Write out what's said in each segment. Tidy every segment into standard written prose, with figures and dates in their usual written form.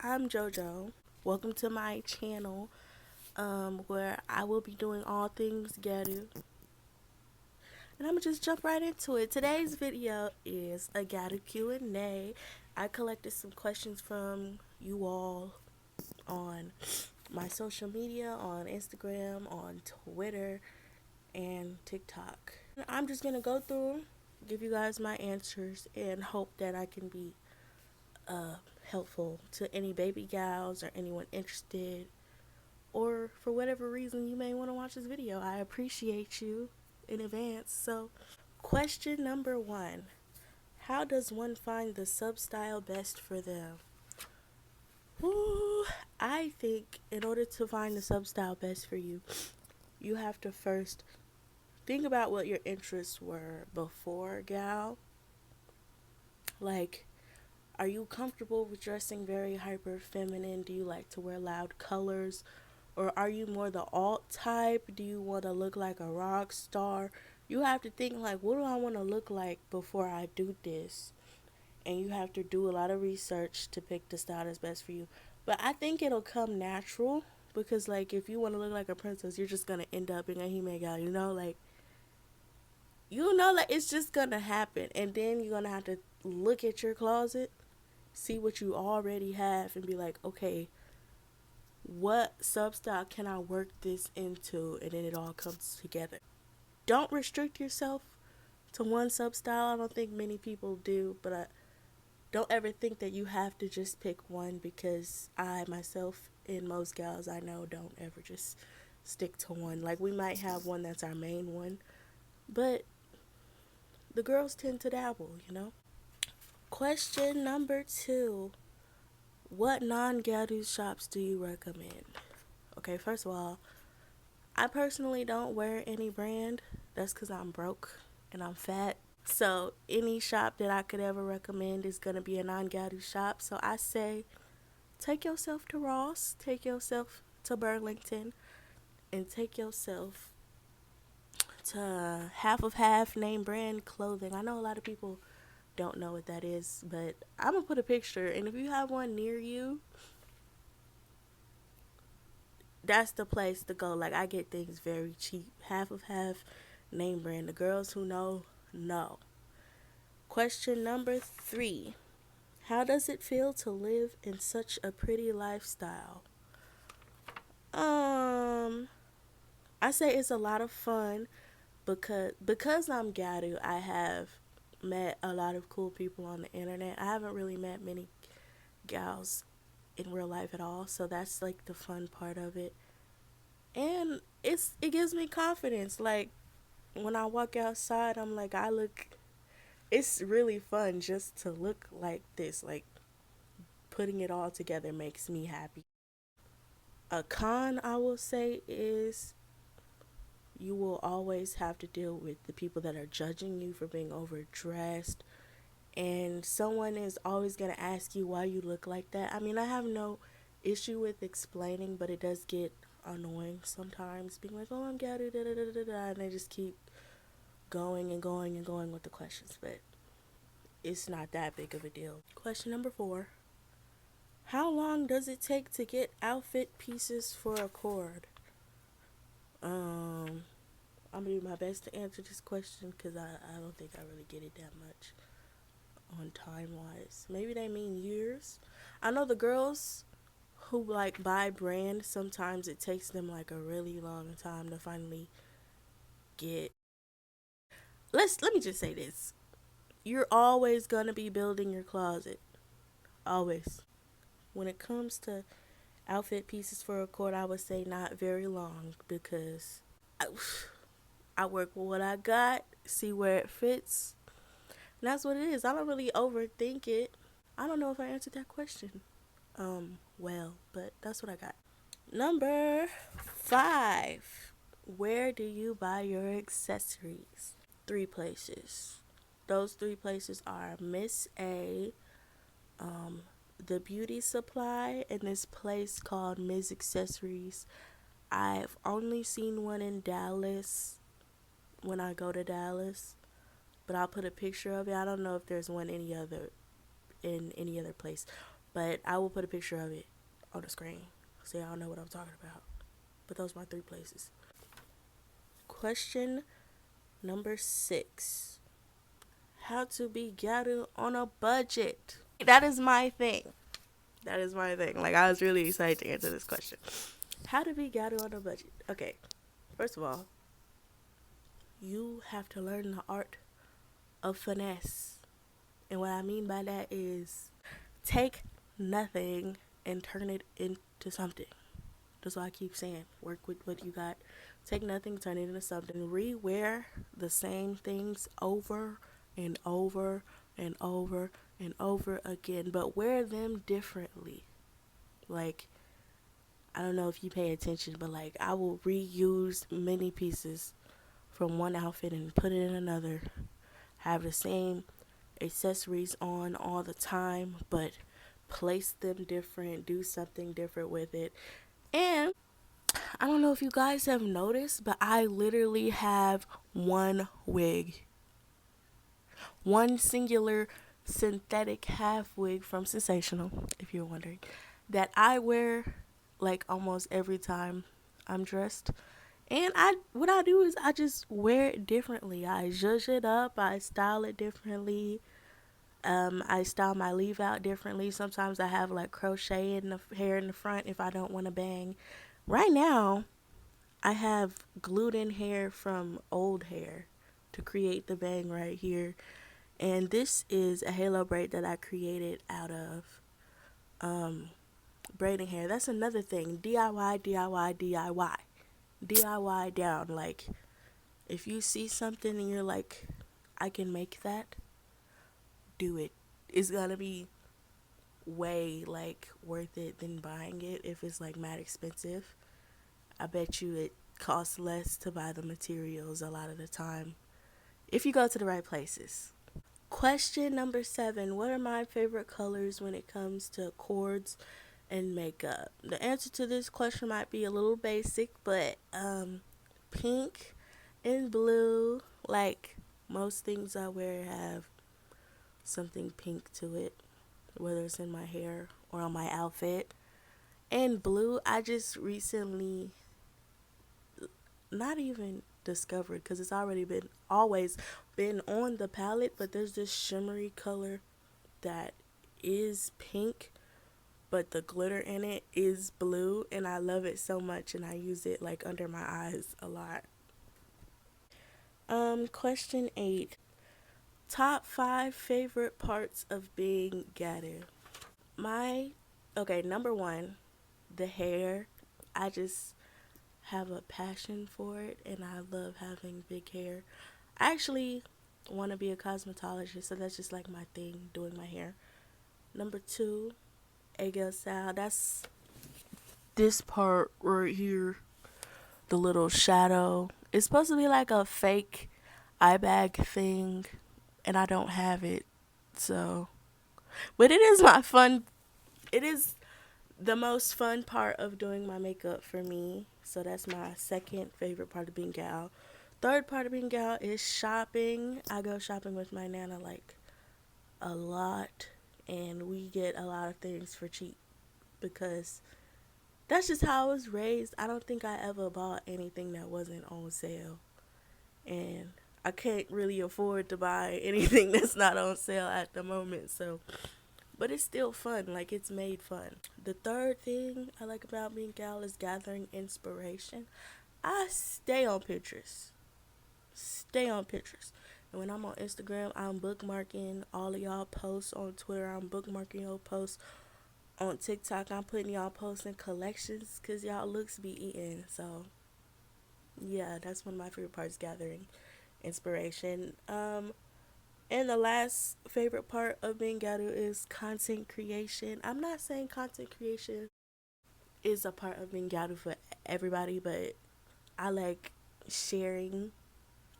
I'm JoJo. Welcome to my channel, where I will be doing all things Gyaru. And I'm gonna just jump right into it. Today's video is a Gyaru Q A. I collected some questions from you all on my social media, on Instagram, on Twitter, and TikTok. I'm just gonna go through, give you guys my answers, and hope that I can be helpful to any baby gals or anyone interested, or for whatever reason you may want to watch this video. I appreciate you in advance. So, question number 1: how does one find the sub style best for them? Ooh, I think in order to find the sub style best for you, you have to first think about what your interests were before gal. Like, are you comfortable with dressing very hyper feminine? Do you like to wear loud colors? Or are you more the alt type? Do you want to look like a rock star? You have to think, like, what do I want to look like before I do this? And you have to do a lot of research to pick the style that's best for you. But I think it'll come natural, because, like, if you want to look like a princess, you're just going to end up in a hime gal, like, it's just going to happen. And then you're going to have to look at your closet, see what you already have, and be like, okay, what sub style can I work this into? And then it all comes together. Don't restrict yourself to one sub style. I don't think many people do, but don't ever think that you have to just pick one, because I myself and most gals I know don't ever just stick to one. Like, we might have one that's our main one, but the girls tend to dabble. Question number 2: what non-Gyaru shops do you recommend? Okay, first of all, I personally don't wear any brand. That's because I'm broke and I'm fat. So any shop that I could ever recommend is going to be a non-Gyaru shop. So I say, take yourself to Ross, take yourself to Burlington, and take yourself to half of half name brand clothing. I know a lot of people don't know what that is, but I'm going to put a picture. And if you have one near you, that's the place to go. Like, I get things very cheap. Half of half name brand. The girls who know. Question number 3: how does it feel to live in such a pretty lifestyle? I say it's a lot of fun, because I'm Gyaru. I have met a lot of cool people on the internet. I haven't really met many gals in real life at all, so that's like the fun part of it. And it gives me confidence. Like, when I walk outside, I'm like, it's really fun just to look like this. Like, putting it all together makes me happy. A con, I will say, is you will always have to deal with the people that are judging you for being overdressed, and someone is always going to ask you why you look like that. I mean, I have no issue with explaining, but it does get annoying sometimes, being like, oh, I'm Gyaru, da da da da da, and they just keep going and going and going with the questions. But it's not that big of a deal. Question number 4: how long does it take to get outfit pieces for a cord? I'm gonna do my best to answer this question, because I don't think I really get it that much on time wise. Maybe they mean years. I know the girls who like buy brand, sometimes it takes them like a really long time to finally get. Let me just say this: you're always gonna be building your closet, always. When it comes to outfit pieces for a cord, I would say not very long, because I work with what I got, see where it fits, and that's what it is. I don't really overthink it. I don't know if I answered that question well, but that's what I got. Number 5: where do you buy your accessories? 3 places. Those 3 places are Miss A, the beauty supply, and this place called Ms. Accessories. I've only seen one in Dallas when I go to Dallas, but I'll put a picture of it. I don't know if there's one in any other place. But I will put a picture of it on the screen so y'all know what I'm talking about. But those are my 3 places. Question number 6. How to be gyaru on a budget. That is my thing. That is my thing. Like, I was really excited to answer this question. How to be gyaru on a budget. Okay, first of all, you have to learn the art of finesse. And what I mean by that is take nothing and turn it into something. That's why I keep saying, work with what you got. Take nothing, turn it into something. Rewear the same things over and over and over and over again, but wear them differently. Like, I don't know if you pay attention, but like, I will reuse many pieces from one outfit and put it in another. Have the same accessories on all the time, but place them different, do something different with it. And I don't know if you guys have noticed, but I literally have one wig. One singular synthetic half wig from Sensational, if you're wondering, that I wear like almost every time I'm dressed. And what I do is I just wear it differently. I zhuzh it up, I style it differently. I style my leave out differently. Sometimes I have like crochet in the hair in the front if I don't want to bang. Right now, I have glued in hair from old hair to create the bang right here. And this is a halo braid that I created out of braiding hair. That's another thing. DIY, DIY, DIY. DIY down. Like, if you see something and you're like, I can make that, do it. It's gonna be way like worth it than buying it if it's like mad expensive. I bet you it costs less to buy the materials a lot of the time if you go to the right places. Question number 7. What are my favorite colors when it comes to cords and makeup? The answer to this question might be a little basic, but pink and blue, like most things I wear have something pink to it, whether it's in my hair or on my outfit. And blue, I just recently, not even discovered, because it's always been on the palette, but there's this shimmery color that is pink, but the glitter in it is blue, and I love it so much, and I use it like under my eyes a lot. Question 8. Top 5 favorite parts of being gyaru. Number 1, the hair. I just have a passion for it, and I love having big hair. I actually want to be a cosmetologist, so that's just like my thing, doing my hair. Number 2, egg style. That's this part right here, the little shadow. It's supposed to be like a fake eye bag thing, and I don't have it, so. But it is my fun. It is the most fun part of doing my makeup for me. So that's my second favorite part of being gal. Third part of being gal is shopping. I go shopping with my nana like a lot, and we get a lot of things for cheap because that's just how I was raised. I don't think I ever bought anything that wasn't on sale, and I can't really afford to buy anything that's not on sale at the moment. So, but it's still fun. Like, it's made fun. The third thing I like about being gal is gathering inspiration. I stay on Pinterest. And when I'm on Instagram, I'm bookmarking all of y'all posts. On Twitter, I'm bookmarking your posts. On TikTok, I'm putting y'all posts in collections because y'all looks be eating. So, yeah, that's one of my favorite parts, gathering inspiration. And the last favorite part of being gyaru is content creation. I'm not saying content creation is a part of being gyaru for everybody, but I like sharing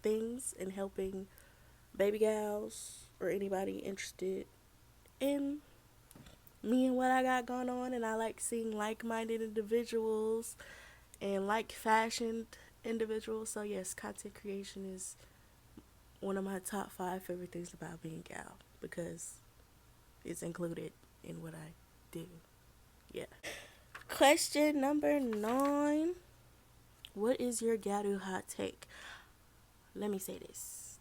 things and helping baby gals or anybody interested in me and what I got going on. And I like seeing like-minded individuals and like fashioned individuals. So yes, content creation is one of my top 5 favorite things about being gal because it's included in what I do. Yeah. Question number 9. What is your Gyaru hot take? Let me say this.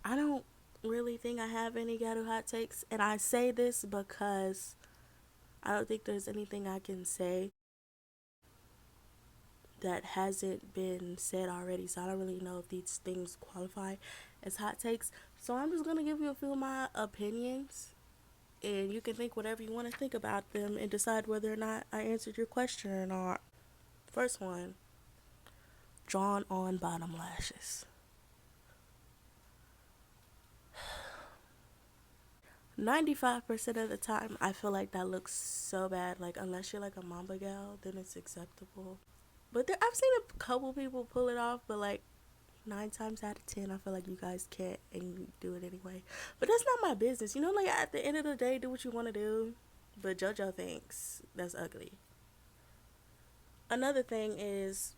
I don't really think I have any Gyaru hot takes. And I say this because I don't think there's anything I can say that hasn't been said already. So I don't really know if these things qualify as hot takes. So I'm just going to give you a few of my opinions. And you can think whatever you want to think about them and decide whether or not I answered your question or not. First one, drawn on bottom lashes. 95% of the time, I feel like that looks so bad. Like, unless you're like a mamba gal, then it's acceptable. But I've seen a couple people pull it off, but like 9 times out of 10, I feel like you guys can't and you do it anyway. But that's not my business. You know, like at the end of the day, do what you want to do. But JoJo thinks that's ugly. Another thing is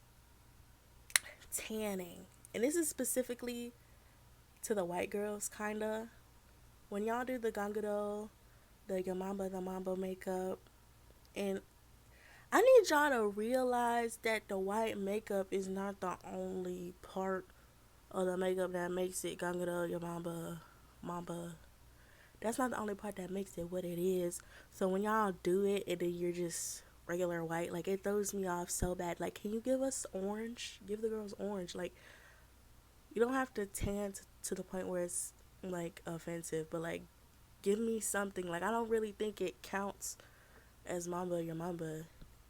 tanning. And this is specifically to the white girls, kinda. When y'all do the ganguro, the Mambo makeup, and I need y'all to realize that the white makeup is not the only part of the makeup that makes it ganguro, Mamba. That's not the only part that makes it what it is. So when y'all do it and then you're just regular white, like it throws me off so bad. Like, can you give us orange? Give the girls orange. Like, you don't have to tan to the point where it's like offensive, but like give me something. Like, I don't really think it counts as Mamba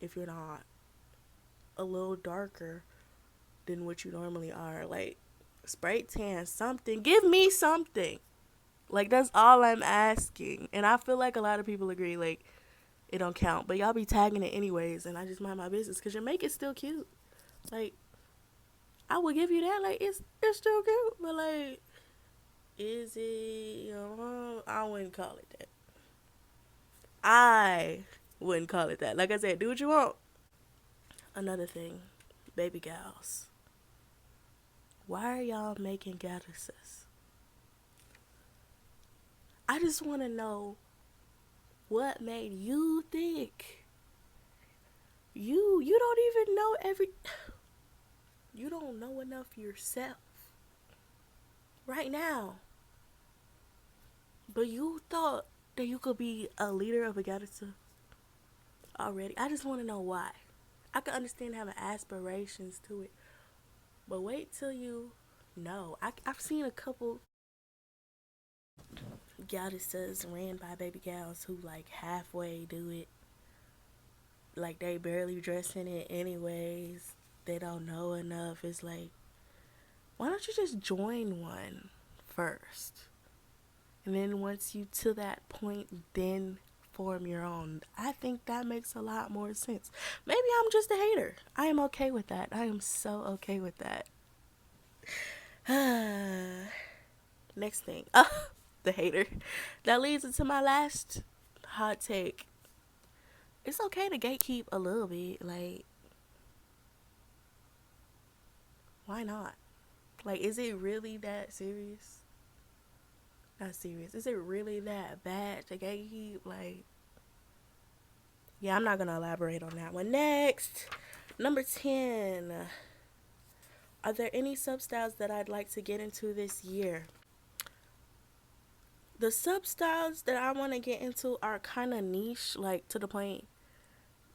if you're not a little darker than what you normally are. Like, spray tan, something. Give me something. Like, that's all I'm asking. And I feel like a lot of people agree, like, it don't count. But y'all be tagging it anyways, and I just mind my business because your makeup's still cute. Like, I would give you that. Like, it's still cute. But, like, is it? I wouldn't call it that. I wouldn't call it that. Like I said, do what you want. Another thing, baby gals. Why are y'all making goddesses? I just want to know what made you think. You don't even know you don't know enough yourself right now. But you thought that you could be a leader of a goddess already. I just want to know why. I can understand having aspirations to it, but wait till you know. I've seen a couple goddesses ran by baby gals who like halfway do it. Like, they barely dress in it anyways. They don't know enough. It's like, why don't you just join one first? And then once you to that point, then form your own. I think that makes a lot more sense. Maybe I'm just a hater. I am okay with that. I am so okay with that. Next thing. The hater. That leads into my last hot take. It's okay to gatekeep a little bit. Like, why not? Like, is it really that serious? Not serious. Is it really that bad to gatekeep? Like, yeah, I'm not going to elaborate on that one. Next, number 10. Are there any substyles that I'd like to get into this year? The substyles that I want to get into are kind of niche, like to the point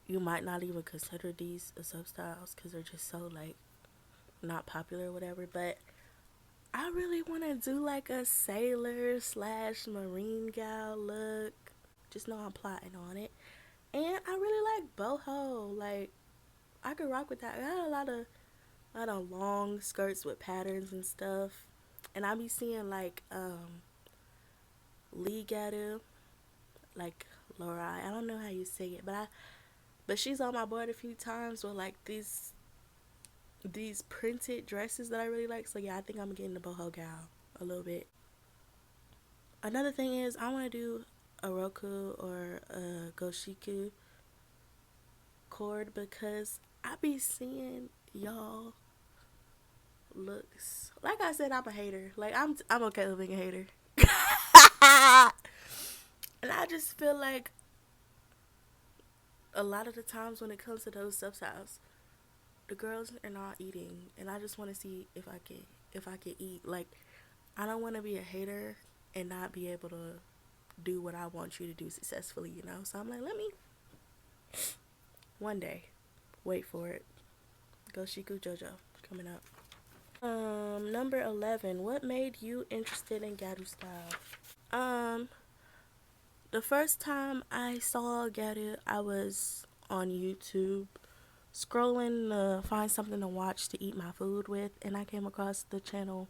you might not even consider these substyles because they're just so like not popular or whatever. But I really want to do like a sailor / marine gal look. Just know I'm plotting on it. And I really like boho. Like, I could rock with that. I got a lot of long skirts with patterns and stuff. And I be seeing like Lee Gyaru, like Laura. I don't know how you say it, but she's on my board a few times with like these printed dresses that I really like. So yeah, I think I'm getting the boho gal a little bit. Another thing is I want to do a Roku or a Goshiku cord because I be seeing y'all looks. Like I said, I'm a hater. Like, I'm okay with being a hater. And I just feel like a lot of the times when it comes to those sub styles, the girls are not eating, and I just want to see if I can eat. Like, I don't want to be a hater and not be able to do what I want you to do successfully, you know? So I'm like, let me one day wait for it. Go Shiku JoJo coming up. Number 11. What made you interested in Gyaru style? Um, the first time I saw Gyaru, I was on YouTube scrolling to find something to watch to eat my food with, and I came across the channel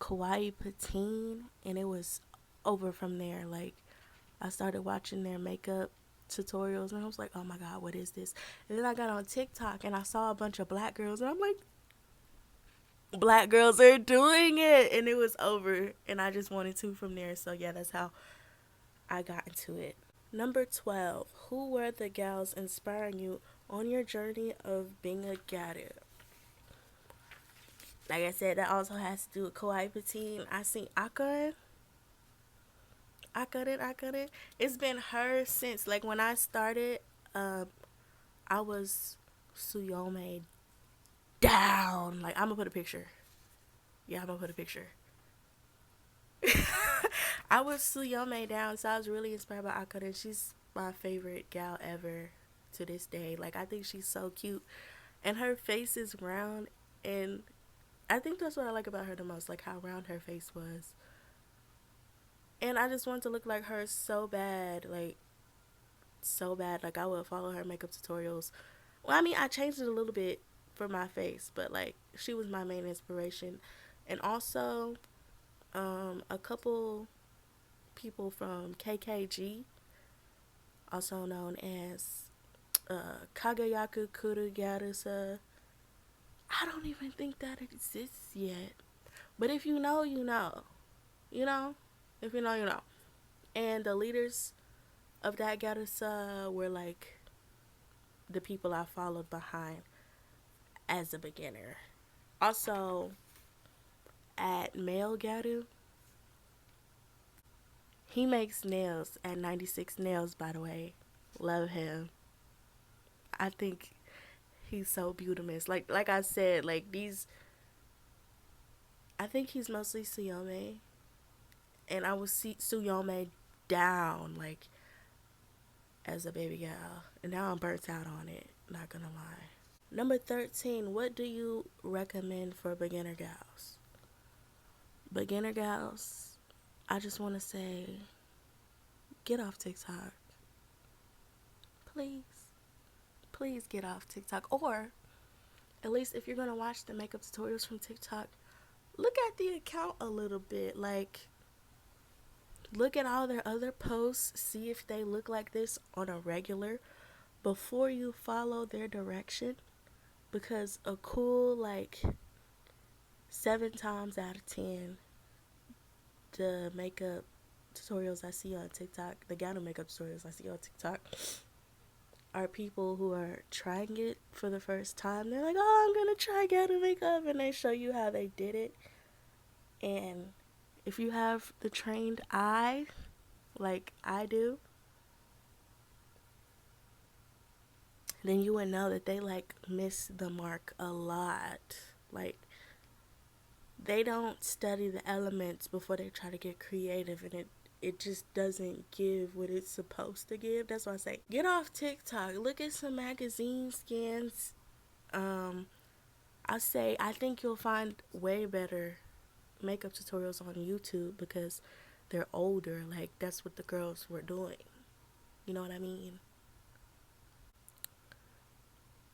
Kawaii Patine, and it was over from there. Like, I started watching their makeup tutorials, and I was like, oh my god, what is this? And then I got on TikTok and I saw a bunch of black girls, and I'm like, black girls are doing it, and it was over, and I just wanted to from there. So yeah, that's how I got into it. Number 12. Who were the gals inspiring you on your journey of being a Gyaru? Like I said, that also has to do with Kawaii Patine. I seen Akane. Akane. It's been her since, like, when I started, um, I was Tsuyome down. Like, I'm gonna put a picture. Yeah, I'm gonna put a picture. I was Tsuyome down, so I was really inspired by Akane. She's my favorite gal ever to this day. Like, I think she's so cute. And her face is round, and I think that's what I like about her the most, like how round her face was. And I just wanted to look like her so bad, like so bad. Like, I would follow her makeup tutorials. Well, I mean, I changed it a little bit for my face, but like she was my main inspiration. And also, a couple people from KKG, also known as Kagayaku Kurugyarusa. I don't even think that exists yet. But if you know, you know. You know? If you know, you know. And the leaders of that Gyarusa were like the people I followed behind as a beginner. Also, at Male Gyaru, he makes nails at 96 Nails, by the way. Love him. I think he's so beautiful. Like I said, like these, I think he's mostly Tsuyome, and I would see Tsuyome down like as a baby gal, and now I'm burnt out on it. Not gonna lie. Number 13. What do you recommend for beginner gals? Beginner gals, I just want to say, get off TikTok, please. Please get off TikTok, or at least if you're gonna watch the makeup tutorials from TikTok, look at the account a little bit. Like, look at all their other posts, see if they look like this on a regular before you follow their direction. Because a cool, like, 7 times out of 10, the makeup tutorials I see on TikTok, the Gyaru makeup tutorials I see on TikTok, are people who are trying it for the first time. They're like, oh, I'm gonna try Gyaru makeup, and they show you how they did it. And if you have the trained eye, like I do, then you would know that they like miss the mark a lot. Like, they don't study the elements before they try to get creative, and it just doesn't give what it's supposed to give. That's why I say get off TikTok. Look at some magazine scans. I say I think you'll find way better makeup tutorials on YouTube because they're older. Like, that's what the girls were doing. You know what I mean?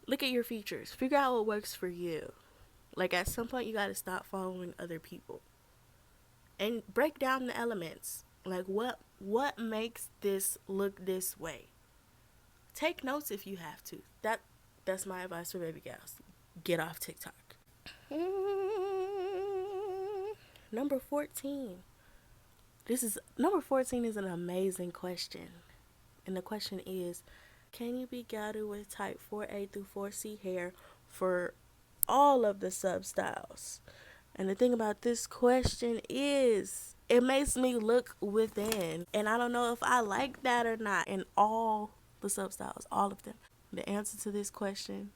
Look at your features. Figure out what works for you. Like, at some point you got to stop following other people and break down the elements. Like, what makes this look this way? Take notes if you have to. That's my advice for baby gals. Get off TikTok. Number 14. Number 14 is an amazing question. And the question is, can you be Gyaru with type 4A through 4C hair for all of the sub styles? And the thing about this question is, it makes me look within, and I don't know if I like that or not in all the sub styles, all of them. The answer to this question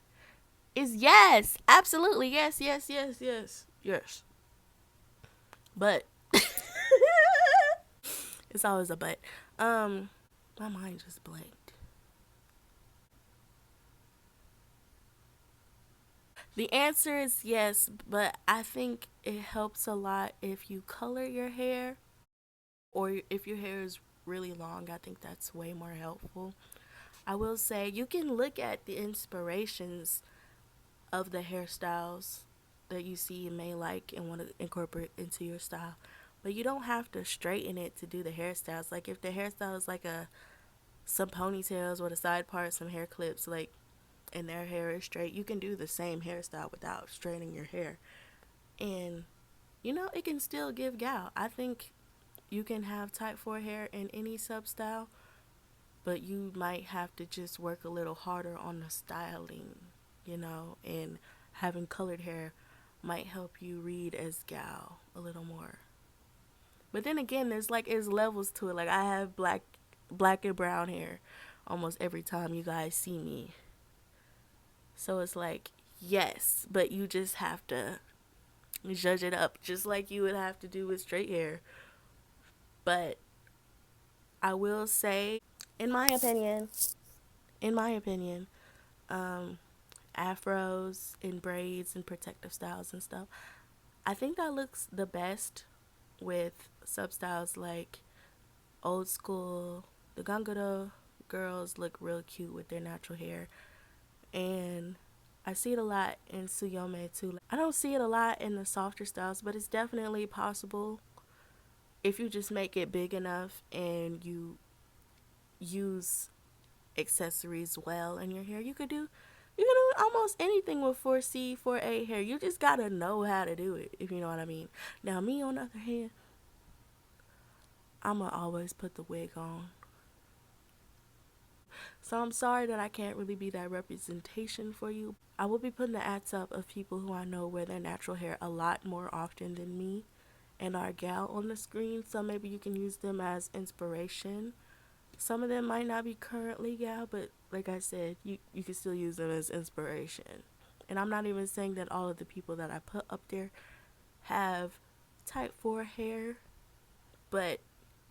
is yes, absolutely, yes, yes, yes, yes, yes. But it's always a but. My mind just blanked. The answer is yes, but I think it helps a lot if you color your hair or if your hair is really long. I think that's way more helpful. I will say you can look at the inspirations of the hairstyles that you see and may like and want to incorporate into your style. But you don't have to straighten it to do the hairstyles. Like if the hairstyle is like a some ponytails with a side part, some hair clips, like and their hair is straight, you can do the same hairstyle without straightening your hair. And it can still give gal. I think you can have type 4 hair in any sub style, but you might have to just work a little harder on the styling, and having colored hair might help you read as gal a little more. But then again, there's levels to it. Like I have black and brown hair almost every time you guys see me. So it's like, yes, but you just have to judge it up just like you would have to do with straight hair. But I will say, in my opinion, in my opinion, um, afros and braids and protective styles and stuff, I think that looks the best with sub styles like old school. The Ganguro girls look real cute with their natural hair. And I see it a lot in Suyome too. I don't see it a lot in the softer styles, but it's definitely possible if you just make it big enough and you use accessories well in your hair. You can do almost anything with 4C, 4A hair. You just gotta know how to do it, if you know what I mean. Now, me on the other hand, I'ma always put the wig on. So I'm sorry that I can't really be that representation for you. I will be putting the ads up of people who I know wear their natural hair a lot more often than me and are gal on the screen, so maybe you can use them as inspiration. Some of them might not be currently gal, but like I said, you can still use them as inspiration. And I'm not even saying that all of the people that I put up there have type 4 hair, but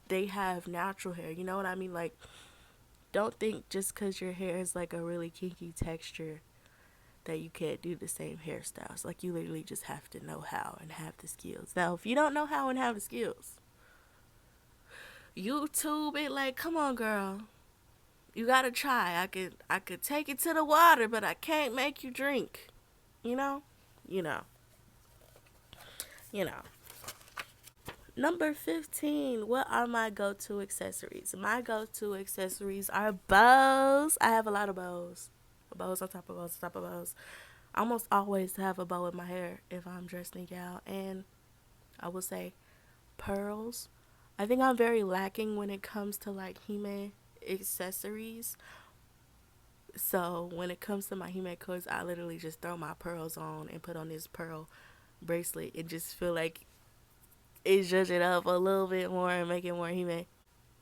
they have natural hair. You know what I mean? Like, don't think just because your hair is like a really kinky texture that you can't do the same hairstyles. Like, you literally just have to know how and have the skills. Now, if you don't know how and have the skills, YouTube it. Like, come on, girl, you gotta try. I could take it to the water, but I can't make you drink. You know, you know, you know. Number 15. What are my go-to accessories? My go-to accessories are bows. I have a lot of bows. Bows on top of bows on top of bows. I almost always have a bow in my hair if I'm dressing out. And I will say pearls. I think I'm very lacking when it comes to like Hime accessories. So when it comes to my Hime clothes, I literally just throw my pearls on and put on this pearl bracelet and just feel like it judge it up a little bit more and make it more Hime.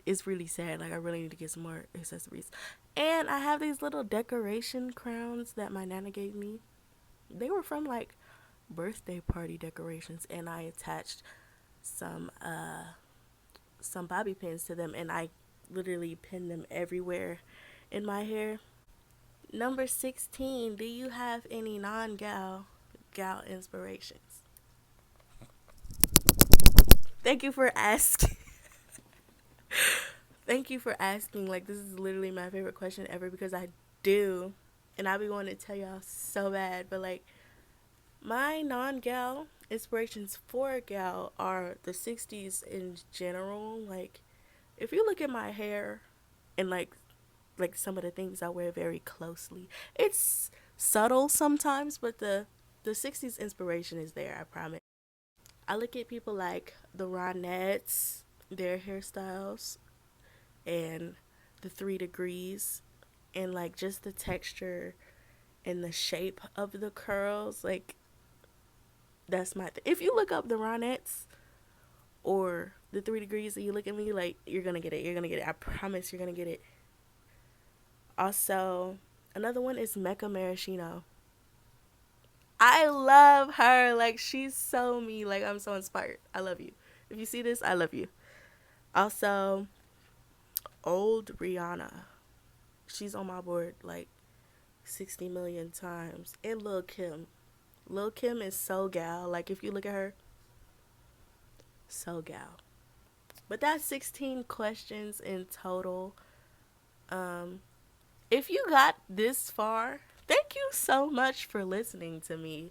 It's really sad. Like, I really need to get some more accessories. And I have these little decoration crowns that my nana gave me. They were from like birthday party decorations, and I attached some some bobby pins to them, and I literally pin them everywhere in my hair. Number 16, do you have any gal inspirations? Thank you for asking. Thank you for asking. Like, this is literally my favorite question ever because I do. And I be wanting to tell y'all so bad. But, like, my non-gal inspirations for gal are the 60s in general. Like, if you look at my hair and, like some of the things I wear very closely, it's subtle sometimes, but the 60s inspiration is there, I promise. I look at people like the Ronettes, their hairstyles, and the 3 degrees, and like just the texture and the shape of the curls. Like, that's my if you look up the Ronettes or the 3 degrees and you look at me, like, you're gonna get it. You're gonna get it. I promise you're gonna get it. Also, another one is Mecca Maraschino. I love her. Like, she's so me. Like, I'm so inspired. I love you. If you see this, I love you. Also, old Rihanna. She's on my board like 60 million times. And Lil Kim. Lil Kim is so gal. Like, if you look at her, so gal. But that's 16 questions in total. Um, if you got this far, thank you so much for listening to me.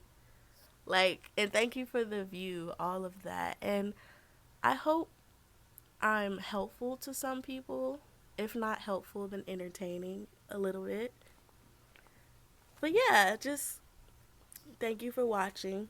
Like, and thank you for the view, all of that. And I hope I'm helpful to some people. If not helpful, then entertaining a little bit. But yeah, just thank you for watching.